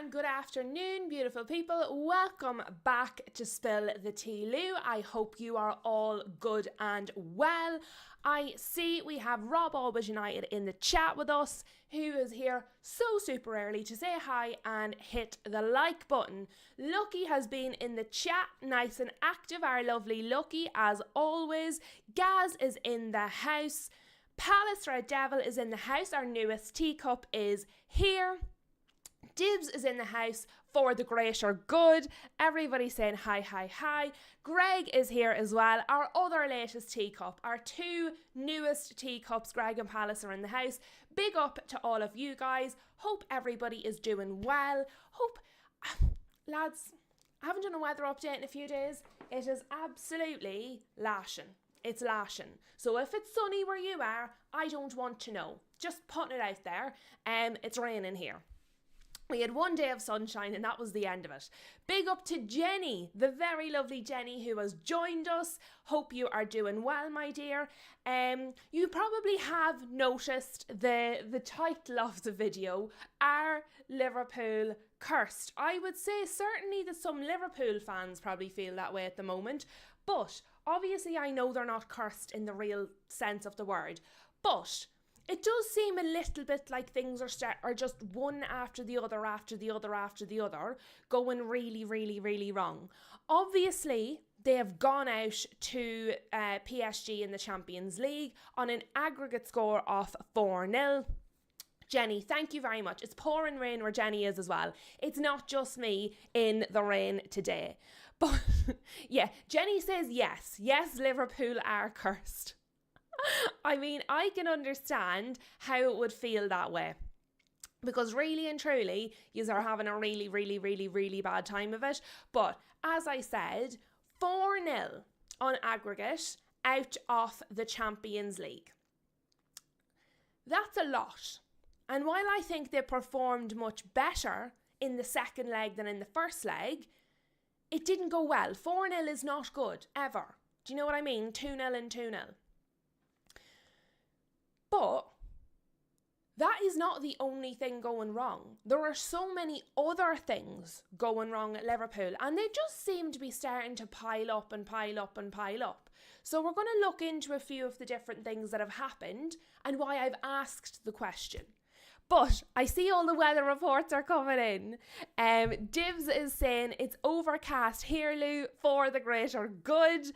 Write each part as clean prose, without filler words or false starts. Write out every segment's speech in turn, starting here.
and good afternoon, beautiful people. Welcome back to Spill the Tea Lou. I hope you are all good and well. I see we have Rob Always United in the chat with us, who is here so super early to say hi and hit the like button. Lucky has been in the chat, nice and active, our lovely Lucky as always. Gaz is in the house. Palace Red Devil is in the house. Our newest teacup is here. Dibs is in the house for the greater good. Everybody saying hi, hi, hi. Greg is here as well. Our other latest teacup. Our two newest teacups, Greg and Palace, are in the house. Big up to all of you guys. Hope everybody is doing well. Hope, lads, I haven't done a weather update in a few days. It is absolutely lashing. It's lashing. So if it's sunny where you are, I don't want to know. Just putting it out there. It's raining here. We had one day of sunshine and that was the end of it. Big up to Jenny, the very lovely Jenny who has joined us. Hope you are doing well, my dear. You probably have noticed the title of the video, Are Liverpool Cursed? I would say certainly that some Liverpool fans probably feel that way at the moment. But obviously I know they're not cursed in the real sense of the word. But it does seem a little bit like things are just one after the other, after the other, after the other, going really, really, really wrong. Obviously, they have gone out to PSG in the Champions League on an aggregate score of 4-0. Jenny, thank you very much. It's pouring rain where Jenny is as well. It's not just me in the rain today. But yeah, Jenny says yes. Yes, Liverpool are cursed. I mean, I can understand how it would feel that way. Because really and truly, you are having a really, really, really, really bad time of it. But as I said, 4-0 on aggregate out of the Champions League. That's a lot. And while I think they performed much better in the second leg than in the first leg, it didn't go well. 4-0 is not good, ever. Do you know what I mean? 2-0 and 2-0. But that is not the only thing going wrong. There are so many other things going wrong at Liverpool, and they just seem to be starting to pile up and pile up and pile up. So we're going to look into a few of the different things that have happened and why I've asked the question. But I see all the weather reports are coming in. Dibs is saying it's overcast here, Lou, for the greater good.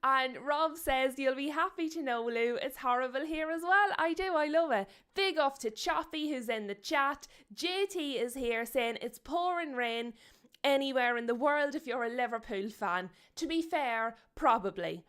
And Rob says, you'll be happy to know, Lou, it's horrible here as well. I do, I love it. Big up to Choppy, who's in the chat. JT is here saying it's pouring rain anywhere in the world if you're a Liverpool fan. To be fair, probably.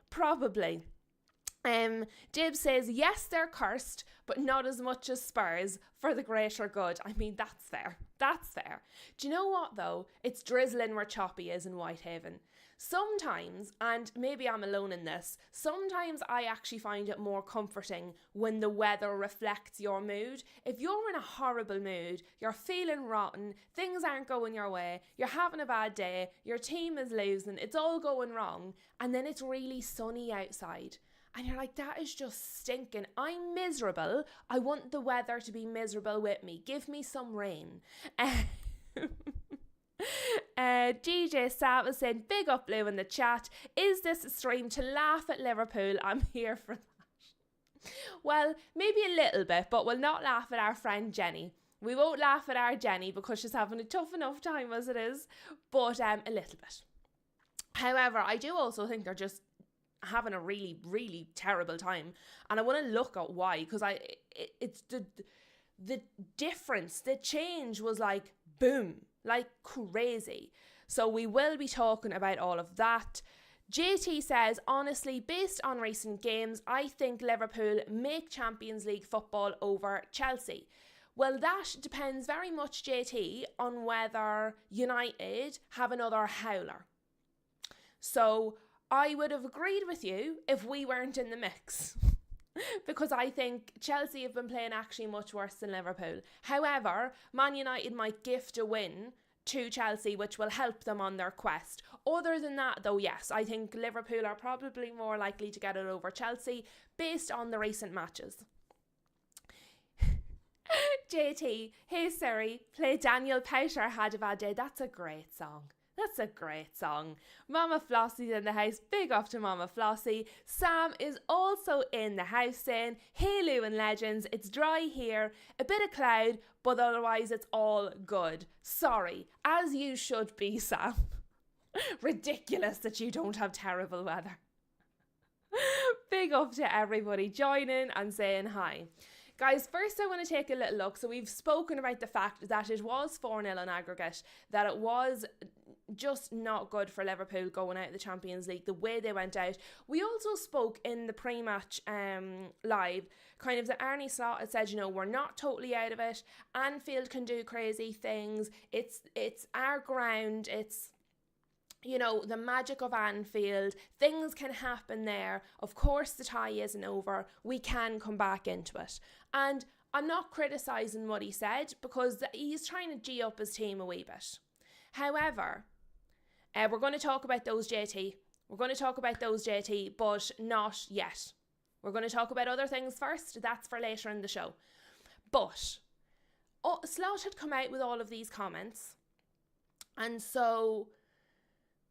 Dib says, yes, they're cursed, but not as much as Spurs for the greater good. I mean, that's fair. That's fair. Do you know what, though? It's drizzling where Choppy is in Whitehaven. Sometimes, and maybe I'm alone in this, sometimes I actually find it more comforting when the weather reflects your mood. If you're in a horrible mood, you're feeling rotten, things aren't going your way, you're having a bad day, your team is losing, it's all going wrong, and then it's really sunny outside. And you're like, that is just stinking. I'm miserable. I want the weather to be miserable with me. Give me some rain. DJ Sav is saying, big up Lou in the chat. Is this a stream to laugh at Liverpool? I'm here for that. Well, maybe a little bit, but we'll not laugh at our friend Jenny. We won't laugh at our Jenny because she's having a tough enough time as it is, but a little bit. However, I do also think they're just having a really, really terrible time, and I want to look at why, because it's the difference, the change was like boom, like crazy. So we will be talking about all of that. JT says, honestly, based on recent games, I think Liverpool make Champions League football over Chelsea. Well, that depends very much, JT, on whether United have another howler. So I would have agreed with you if we weren't in the mix. Because I think Chelsea have been playing actually much worse than Liverpool. However, Man United might gift a win to Chelsea, which will help them on their quest. Other than that, though, yes, I think Liverpool are probably more likely to get it over Chelsea based on the recent matches. JT, hey Siri, play Daniel Powter Had a Bad Day. That's a great song. That's a great song. Mama Flossie's in the house. Big up to Mama Flossie. Sam is also in the house saying, hey Lou and Legends, it's dry here, a bit of cloud, but otherwise it's all good. Sorry, as you should be, Sam. Ridiculous that you don't have terrible weather. Big up to everybody joining and saying hi. Guys, first I want to take a little look. So we've spoken about the fact that it was 4-0 on aggregate, that it was just not good for Liverpool going out of the Champions League, the way they went out. We also spoke in the pre-match live, kind of that Arnie Slot had said, you know, we're not totally out of it. Anfield can do crazy things. It's our ground. It's, you know, the magic of Anfield. Things can happen there. Of course, the tie isn't over. We can come back into it. And I'm not criticising what he said because he's trying to G up his team a wee bit. However, we're going to talk about those, JT. We're going to talk about those, JT, but not yet. We're going to talk about other things first. That's for later in the show. But Slot had come out with all of these comments. And so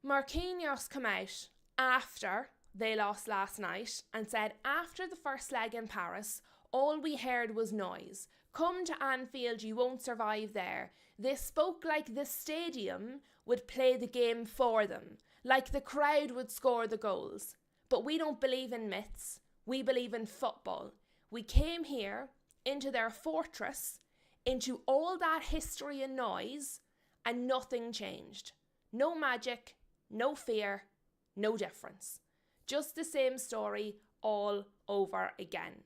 Marquinhos come out after they lost last night and said, after the first leg in Paris, all we heard was noise. Come to Anfield, you won't survive there. They spoke like the stadium would play the game for them, like the crowd would score the goals. But we don't believe in myths. We believe in football. We came here into their fortress, into all that history and noise, and nothing changed. No magic, no fear, no difference. Just the same story all over again.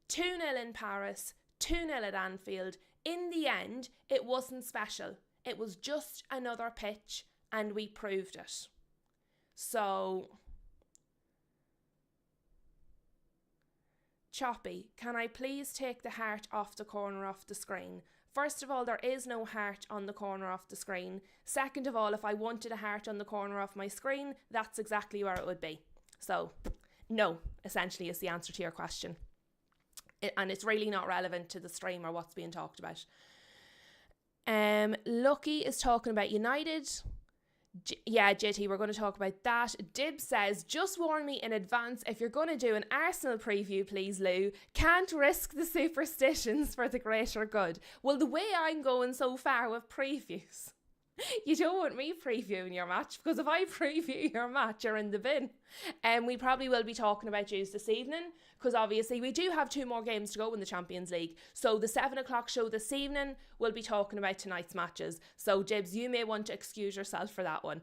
2-0 in Paris, 2-0 at Anfield. In the end, it wasn't special. It was just another pitch and we proved it. So, Choppy, can I please take the heart off the corner of the screen? First of all, there is no heart on the corner of the screen. Second of all, if I wanted a heart on the corner of my screen, that's exactly where it would be. So, no, essentially is the answer to your question. And it's really not relevant to the stream or what's being talked about. Lucky is talking about United. Yeah, JT, we're going to talk about that. Dib says, just warn me in advance if you're going to do an Arsenal preview, please, Lou. Can't risk the superstitions for the greater good. Well, the way I'm going so far with previews, you don't want me previewing your match, because if I preview your match, you're in the bin. And we probably will be talking about yous this evening, because obviously we do have 2 more games to go in the Champions League. So the 7 o'clock show this evening, we'll be talking about tonight's matches. So Jibs, you may want to excuse yourself for that one.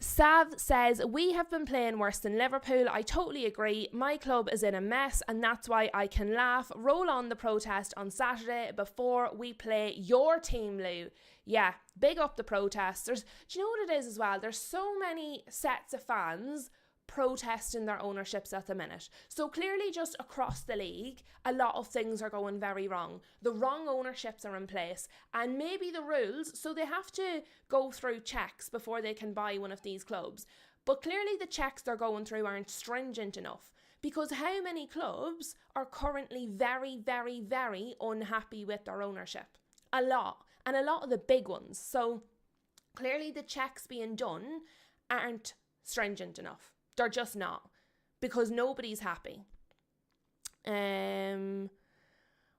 Sav says, we have been playing worse than Liverpool. I totally agree. My club is in a mess and that's why I can laugh. Roll on the protest on Saturday before we play your team, Lou. Yeah, big up the protesters. Do you know what it is as well? There's so many sets of fans protesting their ownerships at the minute. So clearly just across the league, a lot of things are going very wrong. The wrong ownerships are in place and maybe the rules, so they have to go through checks before they can buy one of these clubs. But clearly the checks they're going through aren't stringent enough, because how many clubs are currently very, very, very unhappy with their ownership? A lot, and a lot of the big ones. So clearly the checks being done aren't stringent enough. They're just not, because nobody's happy.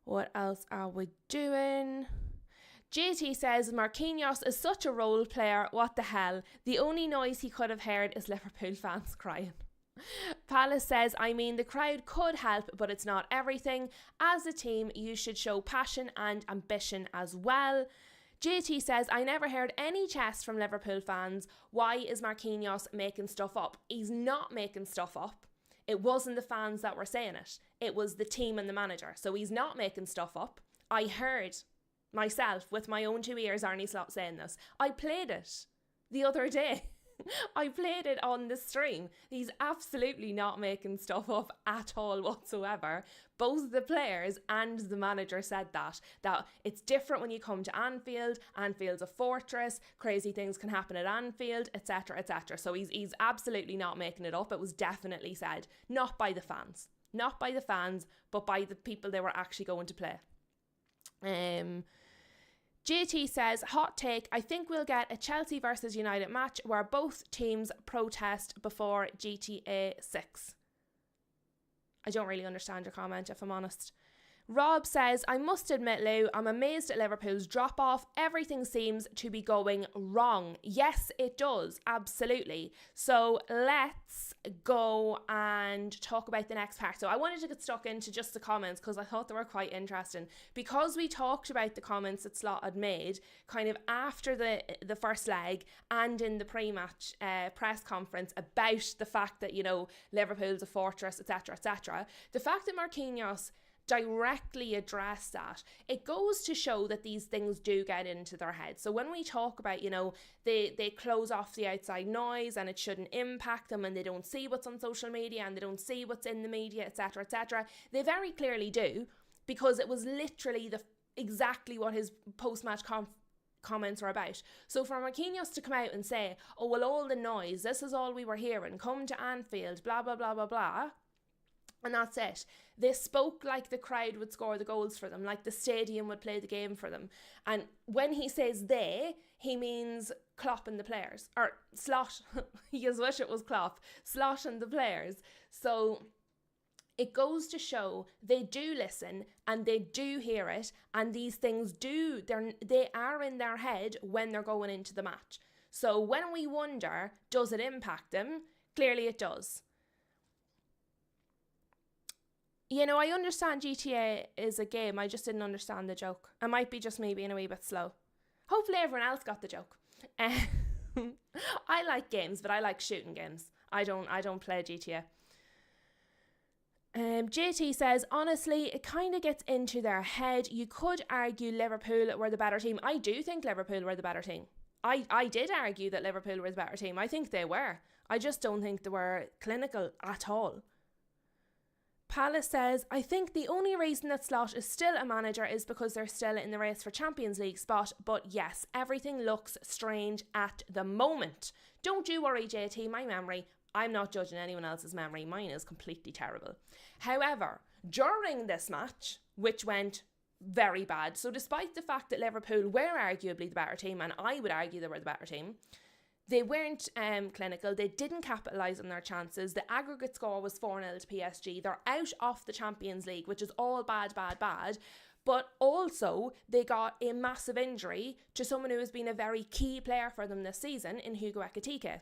What else are we doing? JT says, Marquinhos is such a role player. What the hell? The only noise he could have heard is Liverpool fans crying. Palace says, I mean, the crowd could help, but it's not everything. As a team, you should show passion and ambition as well. JT says, I never heard any chest from Liverpool fans. Why is Marquinhos making stuff up? He's not making stuff up. It wasn't the fans that were saying it. It was the team and the manager. So he's not making stuff up. I heard myself with my own 2 ears Arnie Slot saying this. I played it the other day. I played it on the stream. He's absolutely not making stuff up at all whatsoever. Both the players and the manager said that it's different when you come to Anfield. Anfield's a fortress. Crazy things can happen at Anfield, etc., etc. So he's absolutely not making it up. It was definitely said, not by the fans. Not by the fans, but by the people they were actually going to play. JT says, hot take, I think we'll get a Chelsea versus United match where both teams protest before GTA 6. I don't really understand your comment, if I'm honest. Rob says, I must admit, Lou, I'm amazed at Liverpool's drop-off. Everything seems to be going wrong. Yes, it does. Absolutely. So let's go and talk about the next part. So I wanted to get stuck into just the comments because I thought they were quite interesting. Because we talked about the comments that Slot had made kind of after the first leg and in the pre-match press conference about the fact that, you know, Liverpool's a fortress, etc., etc. The fact that Marquinhos directly address that, it goes to show that these things do get into their head. So when we talk about, you know, they close off the outside noise and it shouldn't impact them and they don't see what's on social media and they don't see what's in the media, etc., etc., they very clearly do, because it was literally exactly what his post-match comments were about. So for Marquinhos to come out and say, oh, well, all the noise, this is all we were hearing, come to Anfield, blah, blah, blah, blah, blah, and that's it. They spoke like the crowd would score the goals for them, like the stadium would play the game for them. And when he says they, he means Klopp and the players. Or Slot, you just wish it was Klopp. Slot and the players. So it goes to show they do listen and they do hear it. And these things they are in their head when they're going into the match. So when we wonder, does it impact them? Clearly it does. You know, I understand GTA is a game. I just didn't understand the joke. It might be just me being a wee bit slow. Hopefully everyone else got the joke. I like games, but I like shooting games. I don't play GTA. JT says, honestly, it kind of gets into their head. You could argue Liverpool were the better team. I do think Liverpool were the better team. I did argue that Liverpool were the better team. I think they were. I just don't think they were clinical at all. Palace says, I think the only reason that Slot is still a manager is because they're still in the race for Champions League spot. But yes, everything looks strange at the moment. Don't you worry, JT, my memory, I'm not judging anyone else's memory. Mine is completely terrible. However, during this match, which went very bad, so despite the fact that Liverpool were arguably the better team, and I would argue they were the better team, they weren't clinical. They didn't capitalise on their chances. The aggregate score was 4-0 to PSG. They're out of the Champions League, which is all bad, bad, bad. But also, they got a massive injury to someone who has been a very key player for them this season in Hugo Ekitike.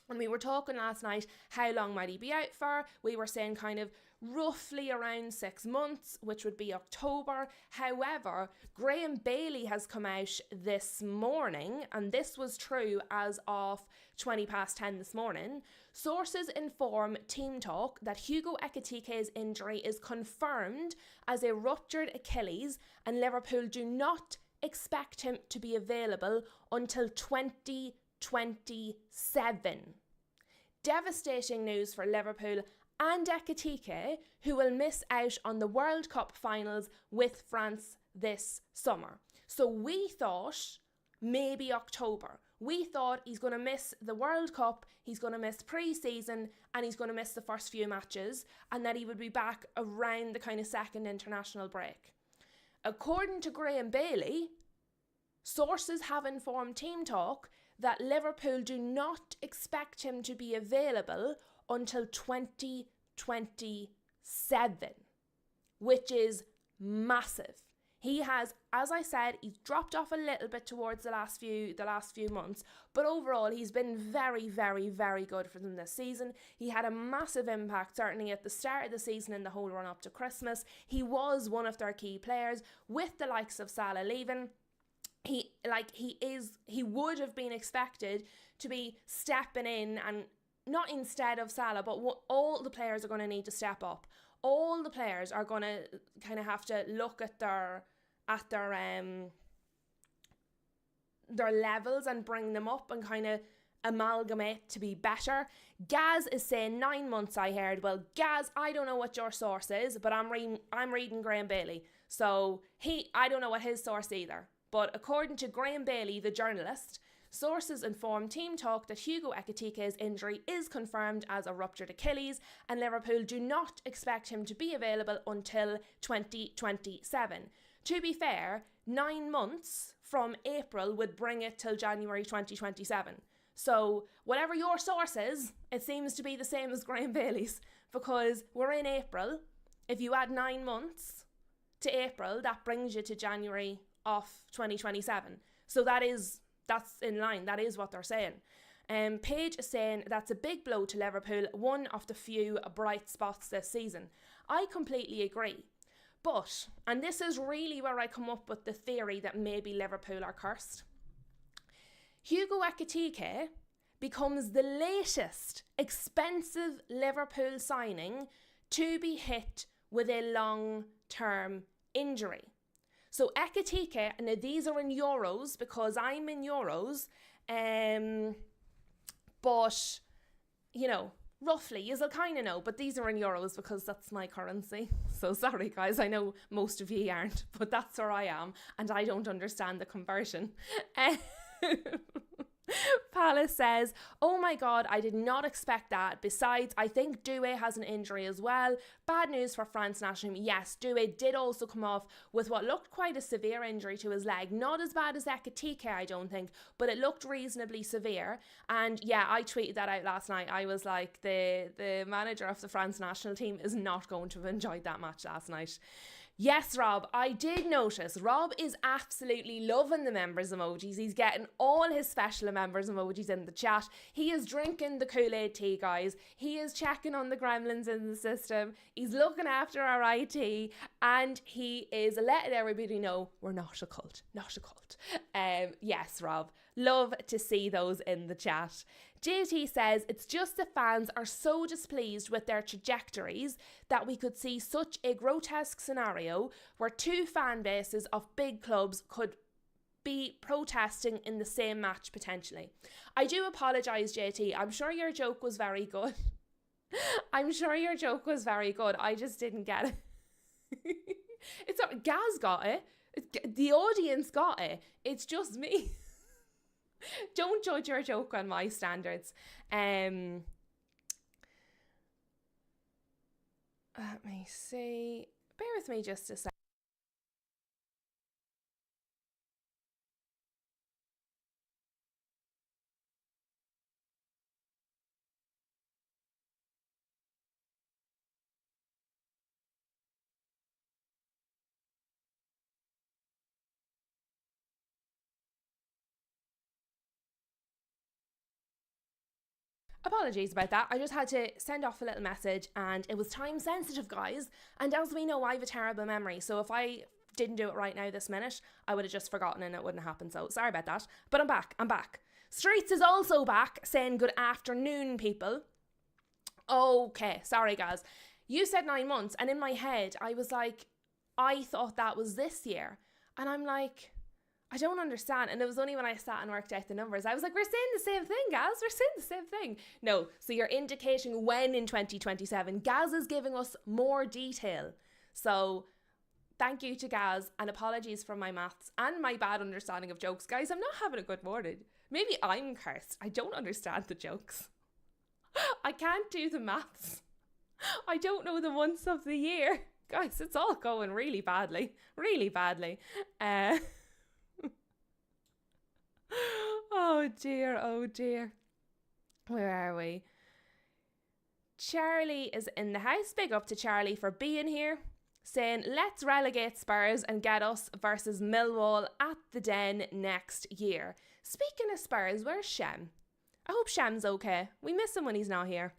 And we were talking last night, how long might he be out for? We were saying kind of roughly around 6 months, which would be October. However, Graham Bailey has come out this morning, and this was true as of 10:20 this morning. Sources inform Team Talk that Hugo Ekitike's injury is confirmed as a ruptured Achilles, and Liverpool do not expect him to be available until 2027. Devastating news for Liverpool and Ekitike, who will miss out on the World Cup finals with France this summer. So we thought maybe October. We thought he's going to miss the World Cup, he's going to miss pre-season, and he's going to miss the first few matches, and that he would be back around the kind of second international break. According to Graham Bailey, sources have informed Team Talk that Liverpool do not expect him to be available until 2027, which is massive. He has, as I said, he's dropped off a little bit towards the last few months, but overall he's been very, very, very good for them this season. He had a massive impact, certainly at the start of the season and the whole run up to Christmas. He was one of their key players, with the likes of Salah leaving. He would have been expected to be stepping in, and not instead of Salah, but all the players are going to need to step up. All the players are going to kind of have to look at their levels and bring them up and kind of amalgamate to be better. Gaz is saying 9 months, I heard. Well, Gaz, I don't know what your source is, but I'm reading Graham Bailey. So I don't know what his source either. But according to Graham Bailey, the journalist, Sources inform Team Talk that Hugo Ekitike's injury is confirmed as a ruptured Achilles, and Liverpool do not expect him to be available until 2027. To be fair, 9 months from April would bring it till January 2027. So whatever your source is, it seems to be the same as Graham Bailey's, because we're in April. If you add 9 months to April, that brings you to January of 2027. So that's in line. That is what they're saying. Paige is saying that's a big blow to Liverpool, one of the few bright spots this season. I completely agree. But, and this is really where I come up with the theory that maybe Liverpool are cursed. Hugo Ekitike becomes the latest expensive Liverpool signing to be hit with a long-term injury. So Ekitike, and these are in euros because I'm in euros, but, you know, roughly, you'll kind of know, but these are in euros because that's my currency. So sorry guys, I know most of you aren't, but that's where I am, and I don't understand the conversion. Palace says, oh my god, I did not expect that. Besides, I think Doué has an injury as well. Bad news for France national team. Yes, Doué did also come off with what looked quite a severe injury to his leg. Not as bad as Ekitike, I don't think, but it looked reasonably severe. And yeah, I tweeted that out last night. I was like, the manager of the France national team is not going to have enjoyed that match last night. Yes, Rob, I did notice. Rob is absolutely loving the members emojis. He's getting all his special members emojis in the chat. He is drinking the Kool-Aid tea, guys. He is checking on the gremlins in the system. He's looking after our IT. And he is letting everybody know we're not a cult. Not a cult. Yes, Rob. Love to see those in the chat. JT says, it's just the fans are so displeased with their trajectories that we could see such a grotesque scenario where two fan bases of big clubs could be protesting in the same match potentially. I do apologise, JT. I'm sure your joke was very good. I'm sure your joke was very good. I just didn't get it. It's not, Gaz got it. The audience got it. It's just me. Don't judge your joke on my standards. Let me see. Bear with me just a sec. Apologies about that. I just had to send off a little message and it was time sensitive, guys. And as we know, I have a terrible memory. So if I didn't do it right now this minute, I would have just forgotten and it wouldn't happen. So sorry about that. But I'm back. Streets is also back saying good afternoon, people. Okay, sorry guys. You said 9 months and in my head, I was like, I thought that was this year. And I'm like, I don't understand. And it was only when I sat and worked out the numbers, I was like, we're saying the same thing, Gaz. We're saying the same thing. No, so you're indicating when in 2027. Gaz is giving us more detail. So thank you to Gaz and apologies for my maths and my bad understanding of jokes. Guys, I'm not having a good morning. Maybe I'm cursed. I don't understand the jokes. I can't do the maths. I don't know the months of the year. Guys, it's all going really badly. Really badly. Oh dear, oh dear. Where are we? Charlie is in the house. Big up to Charlie for being here. Saying, let's relegate Spurs and get us versus Millwall at the Den next year. Speaking of Spurs, where's Shem? I hope Shem's okay. We miss him when he's not here.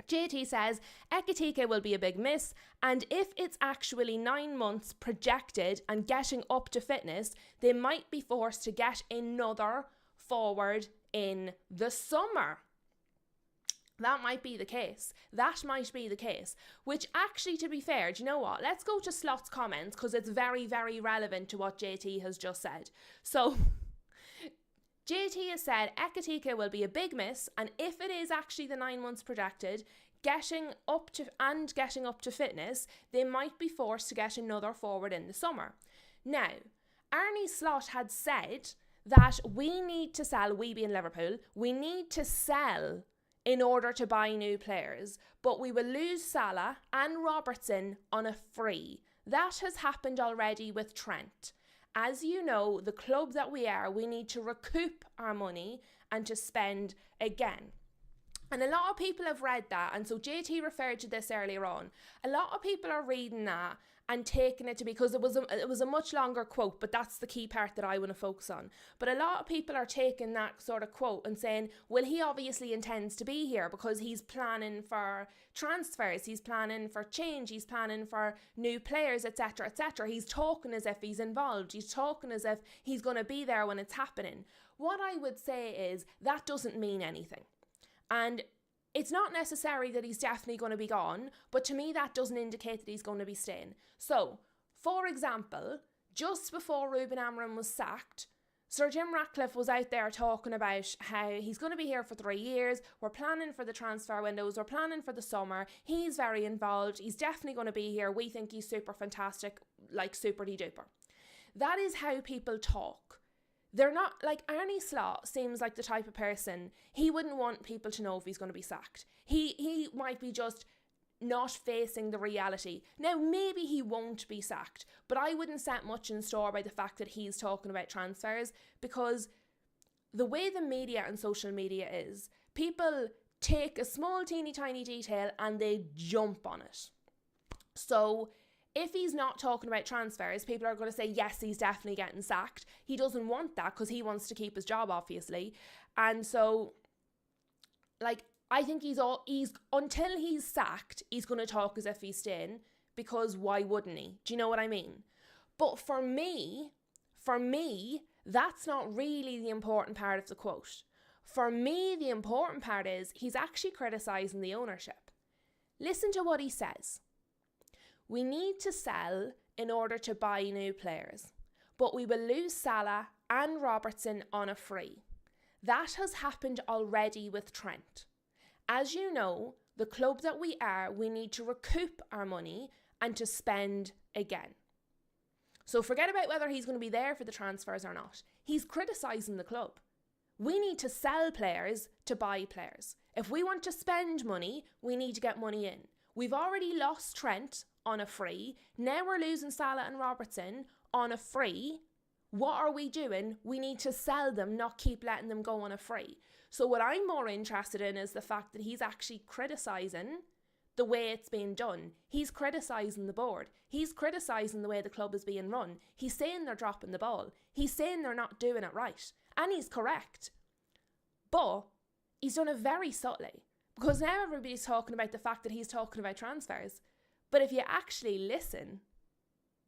JT says, Ekitike will be a big miss, and if it's actually 9 months projected and getting up to fitness, they might be forced to get another forward in the summer. That might be the case. That might be the case. Which actually, to be fair, do you know what? Let's go to Slot's comments because it's very, very relevant to what JT has just said. So JT has said Ekitike will be a big miss, and if it is actually the 9 months projected, getting up to fitness, they might be forced to get another forward in the summer. Now, Arnie Slot had said that we need to sell, we being Liverpool, we need to sell in order to buy new players, but we will lose Salah and Robertson on a free. That has happened already with Trent. As you know, the club that we are, we need to recoup our money and to spend again. And a lot of people have read that, and so JT referred to this earlier on. A lot of people are reading that and taking it to be, because it was a much longer quote, but that's the key part that I want to focus on. But a lot of people are taking that sort of quote and saying, well, he obviously intends to be here because he's planning for transfers, he's planning for change, he's planning for new players, etc., etc. He's talking as if he's involved, he's talking as if he's going to be there when it's happening. What I would say is that doesn't mean anything. And it's not necessary that he's definitely going to be gone, but to me that doesn't indicate that he's going to be staying. So, for example, just before Ruben Amorim was sacked, Sir Jim Ratcliffe was out there talking about how he's going to be here for 3 years, we're planning for the transfer windows, we're planning for the summer, he's very involved, he's definitely going to be here, we think he's super fantastic, like super-de-duper. That is how people talk. They're not, like, Arne Slot seems like the type of person, he wouldn't want people to know if he's going to be sacked. He might be just not facing the reality. Now, maybe he won't be sacked, but I wouldn't set much in store by the fact that he's talking about transfers, because the way the media and social media is, people take a small teeny tiny detail and they jump on it. So if he's not talking about transfers, people are going to say, yes, he's definitely getting sacked. He doesn't want that because he wants to keep his job, obviously. And so, like, I think he's until he's sacked, he's going to talk as if he's staying, because why wouldn't he? Do you know what I mean? But for me, that's not really the important part of the quote. For me, the important part is he's actually criticising the ownership. Listen to what he says. We need to sell in order to buy new players, but we will lose Salah and Robertson on a free. That has happened already with Trent. As you know, the club that we are, we need to recoup our money and to spend again. So forget about whether he's going to be there for the transfers or not. He's criticising the club. We need to sell players to buy players. If we want to spend money, we need to get money in. We've already lost Trent on a free. Now we're losing Salah and Robertson on a free. What are we doing? We need to sell them, not keep letting them go on a free. So what I'm more interested in is the fact that he's actually criticising the way it's being done. He's criticising the board. He's criticising the way the club is being run. He's saying they're dropping the ball. He's saying they're not doing it right. And he's correct. But he's done it very subtly. Because now everybody's talking about the fact that he's talking about transfers. But if you actually listen,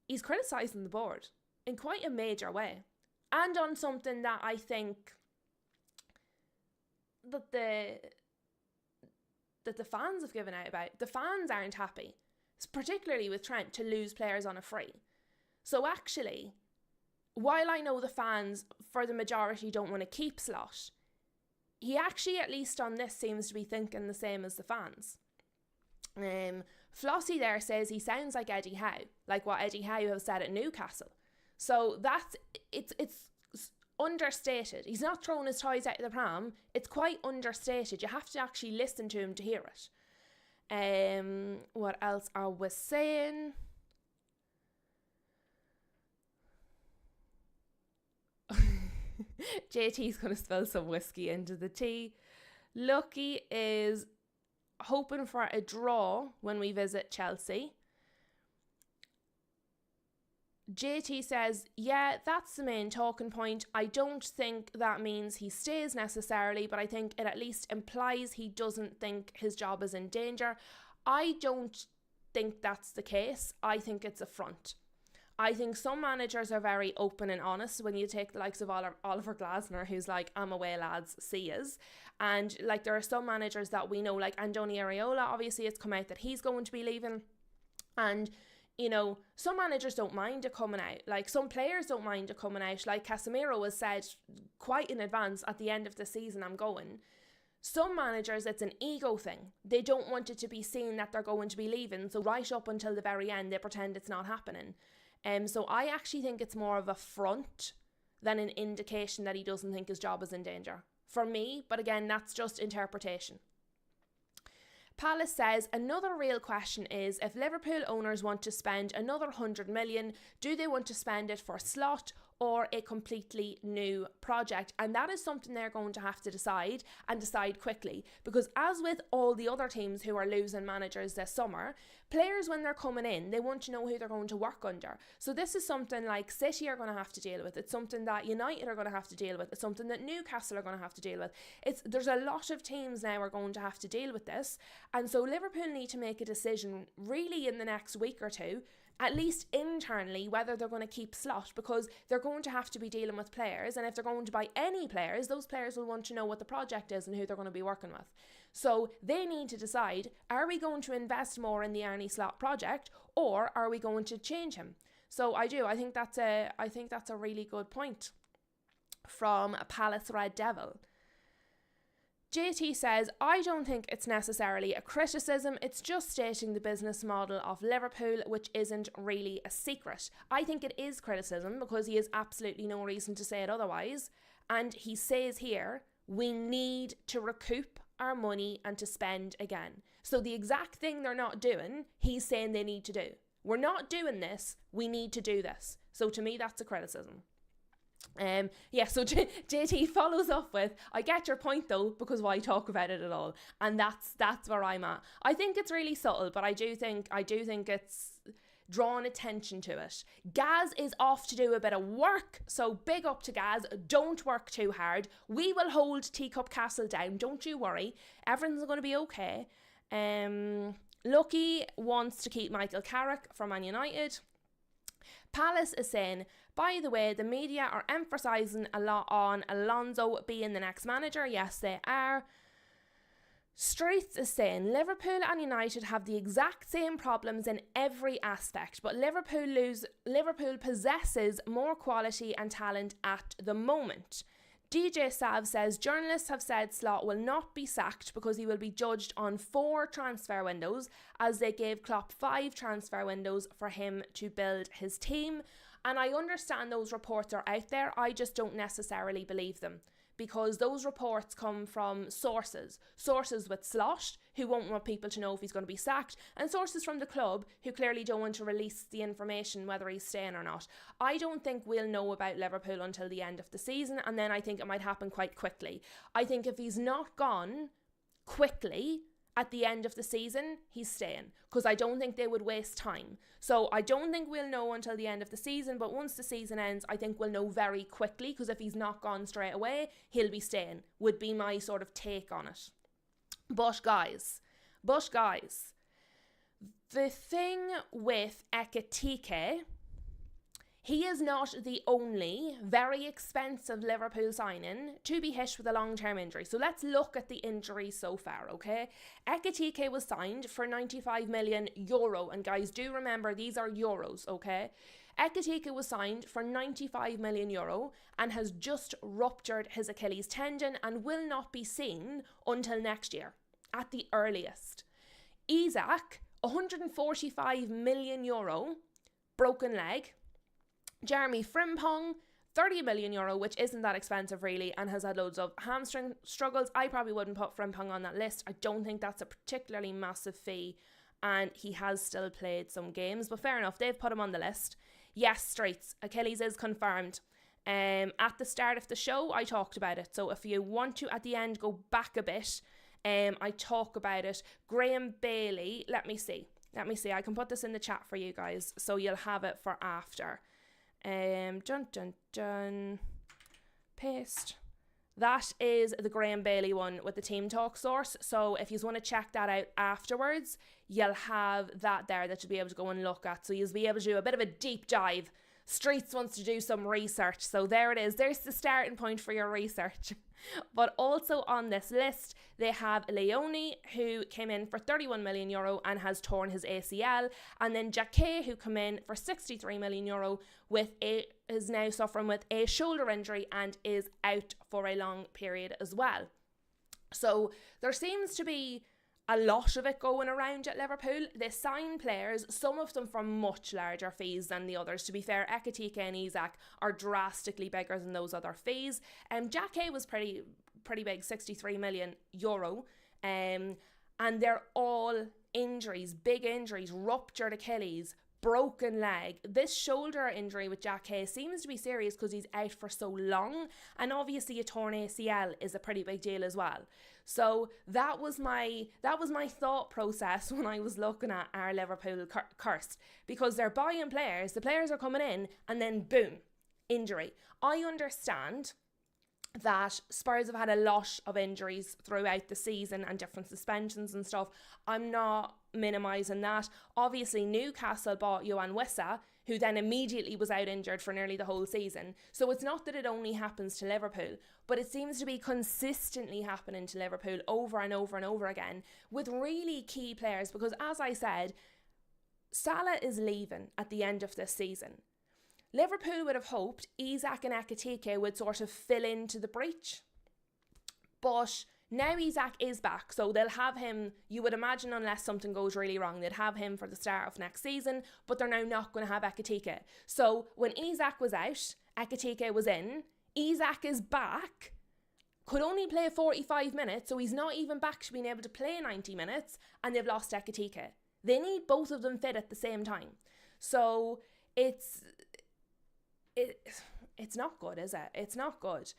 he's criticising the board in quite a major way. And on something that I think that the fans have given out about. The fans aren't happy, particularly with Trent, to lose players on a free. So actually, while I know the fans, for the majority, don't want to keep Slot, he actually, at least on this, seems to be thinking the same as the fans. Flossie there says he sounds like Eddie Howe, like what Eddie Howe has said at Newcastle. So it's understated. He's not throwing his toys out of the pram. It's quite understated. You have to actually listen to him to hear it. What else are we saying? JT's going to spill some whiskey into the tea. Lucky is hoping for a draw when we visit Chelsea. JT says, yeah, that's the main talking point. I don't think that means he stays necessarily, but I think it at least implies he doesn't think his job is in danger. I don't think that's the case. I think it's a front. I think some managers are very open and honest. When you take the likes of Oliver Glasner, who's like, I'm away lads, see yous. And like there are some managers that we know, like Andoni Areola, obviously it's come out that he's going to be leaving. And you know, some managers don't mind it coming out. Like, some players don't mind it coming out. Like, Casemiro has said quite in advance, at the end of the season, I'm going. Some managers, it's an ego thing. They don't want it to be seen that they're going to be leaving. So right up until the very end, they pretend it's not happening. So I actually think it's more of a front than an indication that he doesn't think his job is in danger. For me, but again, that's just interpretation. Palace says, another real question is, if Liverpool owners want to spend another 100 million, do they want to spend it for a slot or a completely new project? And that is something they're going to have to decide, and decide quickly, because as with all the other teams who are losing managers this summer, players, when they're coming in, they want to know who they're going to work under. So this is something like City are going to have to deal with. It's something that United are going to have to deal with. It's something that Newcastle are going to have to deal with. There's a lot of teams now are going to have to deal with this. And so Liverpool need to make a decision really in the next week or two, at least internally, whether they're going to keep Slot, because they're going to have to be dealing with players. And if they're going to buy any players, those players will want to know what the project is and who they're going to be working with. So they need to decide, are we going to invest more in the Arne Slot project, or are we going to change him? So I think that's a really good point from a Palace Red Devil. JT says, I don't think it's necessarily a criticism, it's just stating the business model of Liverpool, which isn't really a secret. I think it is criticism because he has absolutely no reason to say it otherwise. And he says here, we need to recoup our money and to spend again. So the exact thing they're not doing, he's saying they need to do. We're not doing this, we need to do this. So to me, that's a criticism. So JT follows up with, I get your point though, because why talk about it at all? And that's where I'm at. I think it's really subtle, but I do think it's drawn attention to it. Gaz is off to do a bit of work, so big up to Gaz. Don't work too hard. We will hold Teacup Castle down, don't you worry. Everything's going to be okay. Lucky wants to keep Michael Carrick from Man United. Palace is saying, by the way, the media are emphasising a lot on Alonso being the next manager. Yes, they are. Streets is saying, Liverpool and United have the exact same problems in every aspect, but Liverpool possesses more quality and talent at the moment. DJ Sav says, journalists have said Slot will not be sacked because he will be judged on 4 transfer windows, as they gave Klopp 5 transfer windows for him to build his team. And I understand those reports are out there, I just don't necessarily believe them, because those reports come from sources with Slot, who won't want people to know if he's going to be sacked, and sources from the club who clearly don't want to release the information whether he's staying or not. I don't think we'll know about Liverpool until the end of the season, and then I think it might happen quite quickly. I think if he's not gone quickly at the end of the season, he's staying, because I don't think they would waste time. So I don't think we'll know until the end of the season, but once the season ends, I think we'll know very quickly, because if he's not gone straight away, he'll be staying, would be my sort of take on it. But guys, the thing with Ekitike, he is not the only very expensive Liverpool signing to be hit with a long-term injury. So let's look at the injuries so far, okay? Ekitike was signed for €95 million. And guys, do remember, these are euros, okay? Ekitike was signed for €95 million and has just ruptured his Achilles tendon and will not be seen until next year, at the earliest. Isak, €145 million, broken leg. Jeremy Frimpong, €30 million, which isn't that expensive really, and has had loads of hamstring struggles. I probably wouldn't put Frimpong on that list. I don't think that's a particularly massive fee, and he has still played some games, but fair enough, they've put him on the list. Yes, Streets, Achilles is confirmed. At the start of the show, I talked about it, so if you want to, at the end, go back a bit, I talk about it. Graham Bailey, let me see, I can put this in the chat for you guys, so you'll have it for after. Paste. That is the Graham Bailey one with the Team Talk source. So if you want to check that out afterwards, you'll have that there that you'll be able to go and look at. So you'll be able to do a bit of a deep dive. Streets wants to do some research. So there it is. There's the starting point for your research. But also on this list, they have Leone, who came in for €31 million and has torn his ACL. And then Jacquet, who came in for €63 million is now suffering with a shoulder injury and is out for a long period as well. So there seems to be a lot of it going around at Liverpool. They sign players, some of them for much larger fees than the others. To be fair, Ekitike and Isak are drastically bigger than those other fees. Jack Hay was pretty big, €63 million. And they're all injuries, big injuries, ruptured Achilles, broken leg. This shoulder injury with Jack Hay seems to be serious because he's out for so long, and obviously a torn ACL is a pretty big deal as well. So that was my thought process when I was looking at our Liverpool curse, because they're buying players, the players are coming in, and then boom, injury. I understand that Spurs have had a lot of injuries throughout the season and different suspensions and stuff. I'm not minimising that. Obviously, Newcastle bought Yohan Wissa, who then immediately was out injured for nearly the whole season. So it's not that it only happens to Liverpool, but it seems to be consistently happening to Liverpool over and over and over again with really key players, because as I said, Salah is leaving at the end of this season. Liverpool would have hoped Isak and Ekitike would sort of fill into the breach. But now Isak is back, so they'll have him, you would imagine, unless something goes really wrong, they'd have him for the start of next season, but they're now not going to have Ekitike. So when Isak was out, Ekitike was in, Isak is back, could only play 45 minutes, so he's not even back to being able to play 90 minutes, and they've lost Ekitike. They need both of them fit at the same time. So it's not good, is it? It's not good.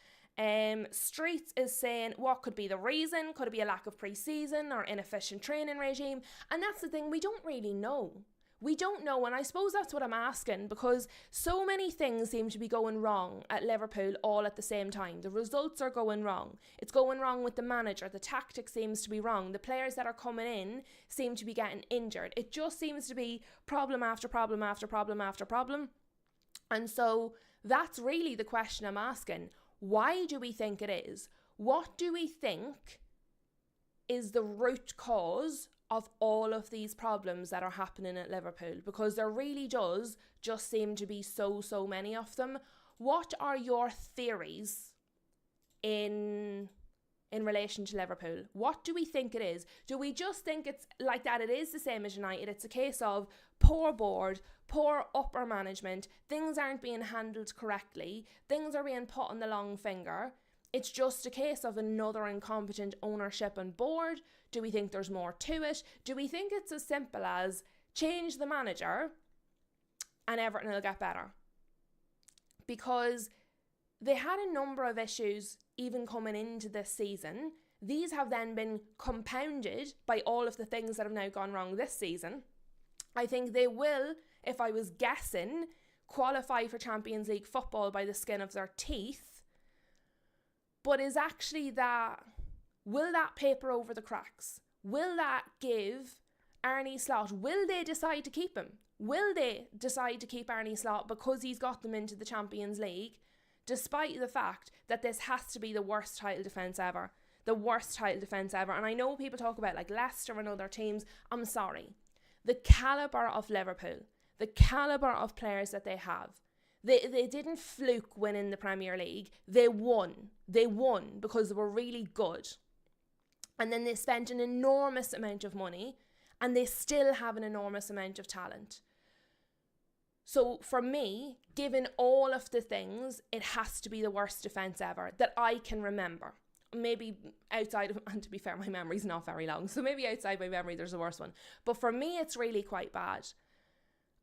Streets is saying, what could be the reason? Could it be a lack of pre-season or inefficient training regime? And that's the thing, we don't really know. We don't know, and I suppose that's what I'm asking, because so many things seem to be going wrong at Liverpool all at the same time. The results are going wrong. It's going wrong with the manager. The tactics seems to be wrong. The players that are coming in seem to be getting injured. It just seems to be problem after problem after problem after problem. And so that's really the question I'm asking. Why do we think it is? What do we think is the root cause of all of these problems that are happening at Liverpool? Because there really does just seem to be so many of them. What are your theories in relation to Liverpool? What do we think it is? Do we just think it's like that? It is the same as United. It's a case of poor board, poor upper management, things aren't being handled correctly, things are being put on the long finger. It's just a case of another incompetent ownership and board. Do we think there's more to it? Do we think it's as simple as change the manager and everything will get better? Because they had a number of issues even coming into this season. These have then been compounded by all of the things that have now gone wrong this season. I think they will, if I was guessing, qualify for Champions League football by the skin of their teeth. But is actually that, will that paper over the cracks? Will that give Arne Slot, will they decide to keep him? Will they decide to keep Arne Slot because he's got them into the Champions League, despite the fact that this has to be the worst title defence ever? The worst title defence ever. And I know people talk about like Leicester and other teams. I'm sorry. The calibre of Liverpool, the calibre of players that they have, they didn't fluke win in the Premier League. They won. They won because they were really good. And then they spent an enormous amount of money, and they still have an enormous amount of talent. So for me, given all of the things, it has to be the worst defence ever that I can remember. Maybe outside of, and to be fair, my memory's not very long, so maybe outside my memory there's a worse one. But for me, it's really quite bad.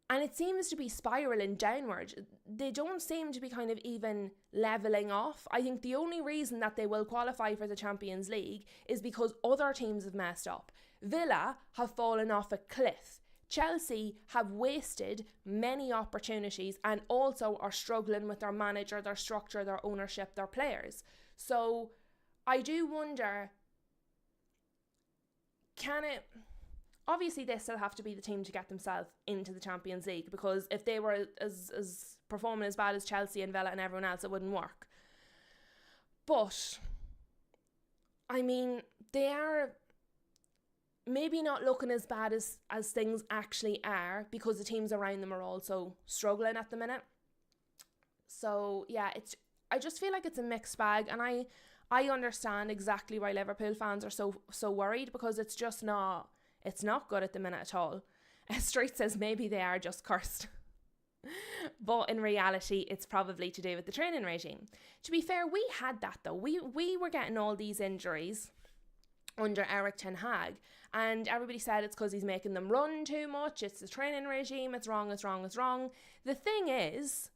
And it seems to be spiralling downward. They don't seem to be kind of even levelling off. I think the only reason that they will qualify for the Champions League is because other teams have messed up. Villa have fallen off a cliff. Chelsea have wasted many opportunities and also are struggling with their manager, their structure, their ownership, their players. So I do wonder, obviously they still have to be the team to get themselves into the Champions League, because if they were as performing as bad as Chelsea and Villa and everyone else, it wouldn't work. But I mean, they are maybe not looking as bad as things actually are, because the teams around them are also struggling at the minute. So yeah, I just feel like it's a mixed bag, and I understand exactly why Liverpool fans are so worried, because it's not good at the minute at all. Street says maybe they are just cursed. But in reality, it's probably to do with the training regime. To be fair, we had that though. We were getting all these injuries under Eric Ten Hag, and everybody said it's because he's making them run too much, it's the training regime, it's wrong. The thing is,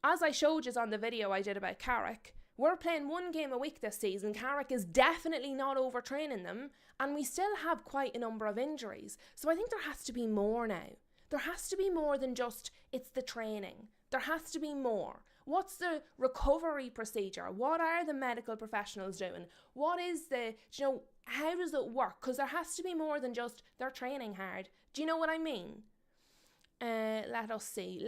as I showed you on the video I did about Carrick, we're playing 1 game a week this season. Carrick is definitely not overtraining them, and we still have quite a number of injuries. So I think there has to be more now. There has to be more than just it's the training. There has to be more. What's the recovery procedure? What are the medical professionals doing? What is how does it work? Because there has to be more than just they're training hard. Do you know what I mean? Let us see.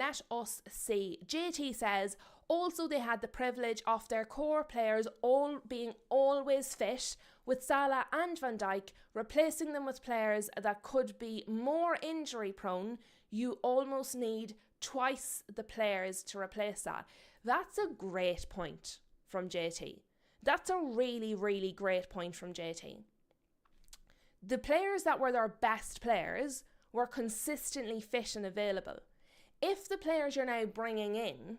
JT says, also they had the privilege of their core players all being always fit, with Salah and Van Dijk, replacing them with players that could be more injury prone. You almost need twice the players to replace that. That's a great point from JT. That's a really, really great point from JT. The players that were their best players were consistently fit and available. If the players you're now bringing in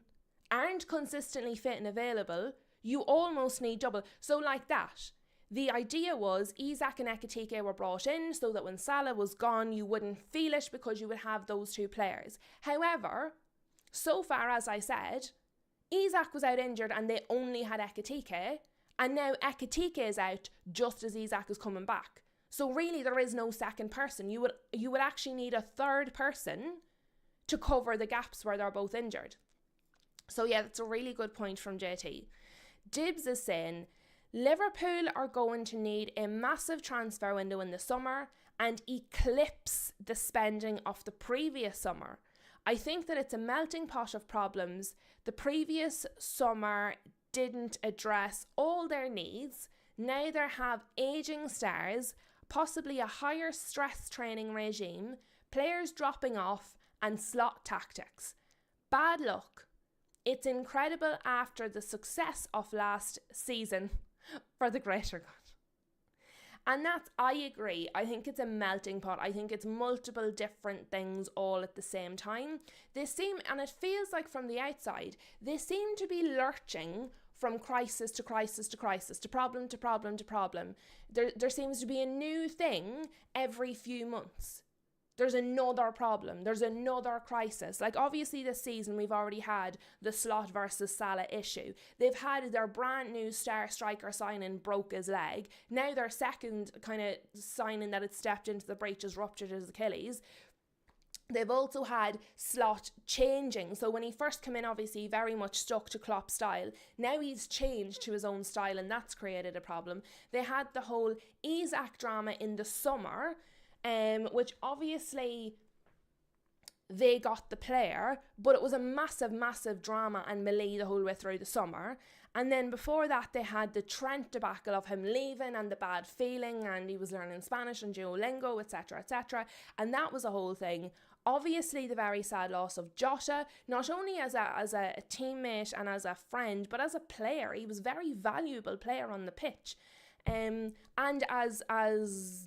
aren't consistently fit and available, you almost need double. So like that, the idea was Isak and Ekitike were brought in so that when Salah was gone, you wouldn't feel it because you would have those 2 players. However, so far, as I said, Isak was out injured and they only had Ekitike, and now Ekitike is out just as Isak is coming back. So really there is no second person. You would actually need a third person to cover the gaps where they're both injured. So yeah, that's a really good point from JT. Dibs is saying, Liverpool are going to need a massive transfer window in the summer and eclipse the spending of the previous summer. I think that it's a melting pot of problems. The previous summer didn't address all their needs. Now they have ageing stars, possibly a higher stress training regime, players dropping off, and slot tactics. Bad luck. It's incredible after the success of last season for the greater good. And I agree. I think it's a melting pot. I think it's multiple different things all at the same time. And it feels like from the outside, they seem to be lurching from crisis to crisis to crisis, to problem to problem to problem. There seems to be a new thing every few months. There's another problem. There's another crisis. Like obviously this season we've already had the Slot versus Salah issue. They've had their brand new star striker signing broke his leg. Now their second kind of signing that had stepped into the breach has ruptured his Achilles. They've also had Slot changing. So when he first came in, obviously very much stuck to Klopp's style. Now he's changed to his own style and that's created a problem. They had the whole Isak drama in the summer, which obviously they got the player, but it was a massive, massive drama and melee the whole way through the summer. And then before that, they had the Trent debacle of him leaving and the bad feeling, and he was learning Spanish and Duolingo, etc., etc. And that was a whole thing. Obviously, the very sad loss of Jota, not only as a teammate and as a friend, but as a player. He was a very valuable player on the pitch. And as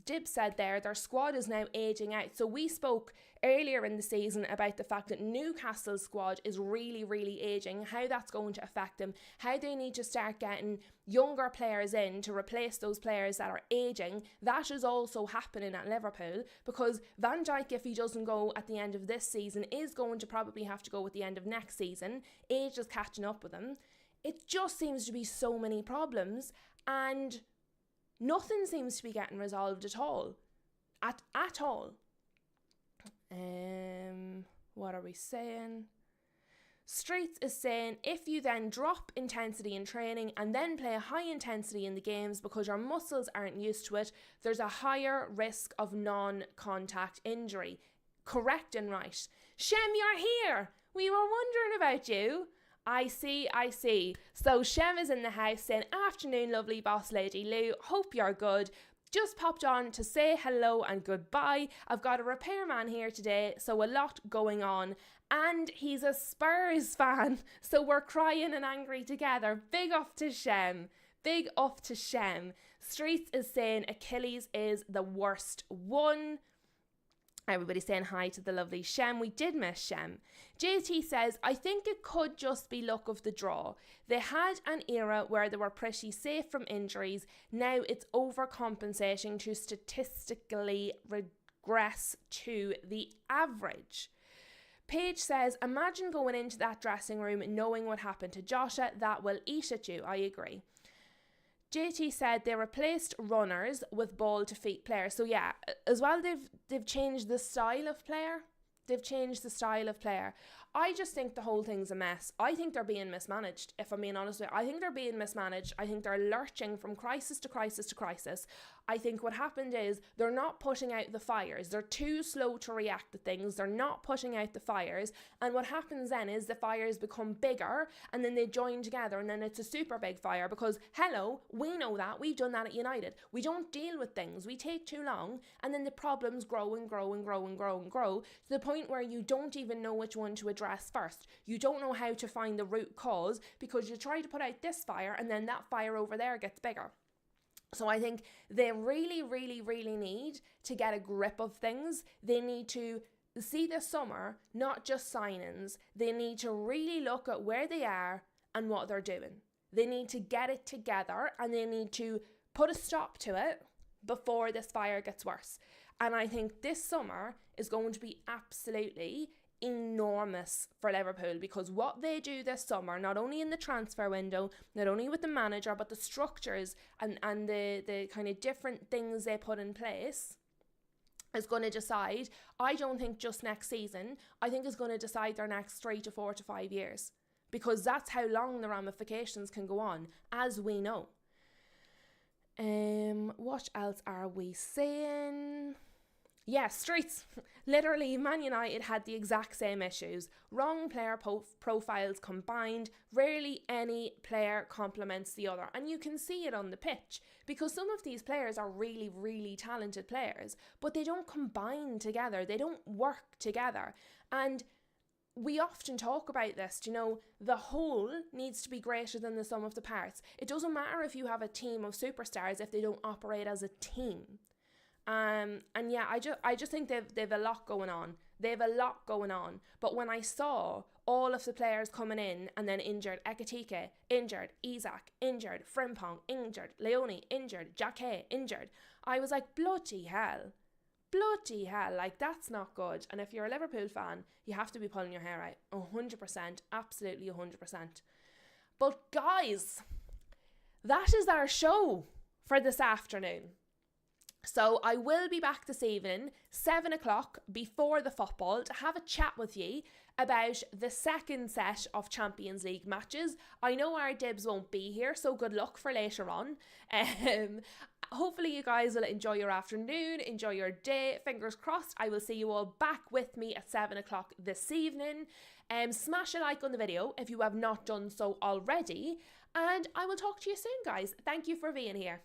Dib said there, their squad is now ageing out. So we spoke earlier in the season about the fact that Newcastle's squad is really, really ageing, how that's going to affect them, how they need to start getting younger players in to replace those players that are ageing. That is also happening at Liverpool because Van Dijk, if he doesn't go at the end of this season, is going to probably have to go at the end of next season. Age is catching up with him. It just seems to be so many problems and nothing seems to be getting resolved at all. At all. What are we saying? Streets is saying, if you then drop intensity in training and then play a high intensity in the games because your muscles aren't used to it, there's a higher risk of non-contact injury. Correct and right. Shem, you're here. We were wondering about you. I see. So Shem is in the house saying, afternoon, lovely boss lady Lou. Hope you're good. Just popped on to say hello and goodbye. I've got a repairman here today, so a lot going on. And he's a Spurs fan, so we're crying and angry together. Big up to Shem. Big up to Shem. Streets is saying Achilles is the worst one. Everybody's saying hi to the lovely Shem. We did miss Shem. JT says, I think it could just be luck of the draw. They had an era where they were pretty safe from injuries. Now it's overcompensating to statistically regress to the average. Paige says, imagine going into that dressing room knowing what happened to Joshua. That will eat at you. I agree. JT said they replaced runners with ball to feet players. So yeah, as well, they've changed the style of player. I just think the whole thing's a mess. I think they're being mismanaged, if I'm being honest with you. I think they're being mismanaged. I think they're lurching from crisis to crisis to crisis. I think what happened is they're not putting out the fires. They're too slow to react to things. They're not putting out the fires. And what happens then is the fires become bigger and then they join together and then it's a super big fire because, hello, we know that. We've done that at United. We don't deal with things. We take too long and then the problems grow and grow and grow and grow and grow to the point where you don't even know which one to address first. You don't know how to find the root cause because you try to put out this fire and then that fire over there gets bigger. So I think they really, really, really need to get a grip of things. They need to see this summer, not just signings. They need to really look at where they are and what they're doing. They need to get it together and they need to put a stop to it before this fire gets worse. And I think this summer is going to be absolutely enormous for Liverpool because what they do this summer, not only in the transfer window, not only with the manager, but the structures and the kind of different things they put in place is going to decide, I don't think just next season, I think is going to decide their next 3 to 4 to 5 years because that's how long the ramifications can go on, as we know. What else are we saying? Yeah, Streets. Literally, Man United had the exact same issues. Wrong player profiles combined. Rarely any player complements the other. And you can see it on the pitch because some of these players are really, really talented players, but they don't combine together. They don't work together. And we often talk about this, you know, the whole needs to be greater than the sum of the parts. It doesn't matter if you have a team of superstars if they don't operate as a team. And yeah, I just think they've a lot going on. But when I saw all of the players coming in and then injured, Ekitike injured, Isak injured, Frimpong injured, Leone injured, Jacquet injured, I was like, bloody hell, like that's not good. And if you're a Liverpool fan, you have to be pulling your hair out, 100%, absolutely 100%. But guys, that is our show for this afternoon. So I will be back this evening, 7 o'clock, before the football, to have a chat with you about the second set of Champions League matches. I know our Dibs won't be here, so good luck for later on. Hopefully you guys will enjoy your afternoon, enjoy your day. Fingers crossed, I will see you all back with me at 7 o'clock this evening. Smash a like on the video if you have not done so already. And I will talk to you soon, guys. Thank you for being here.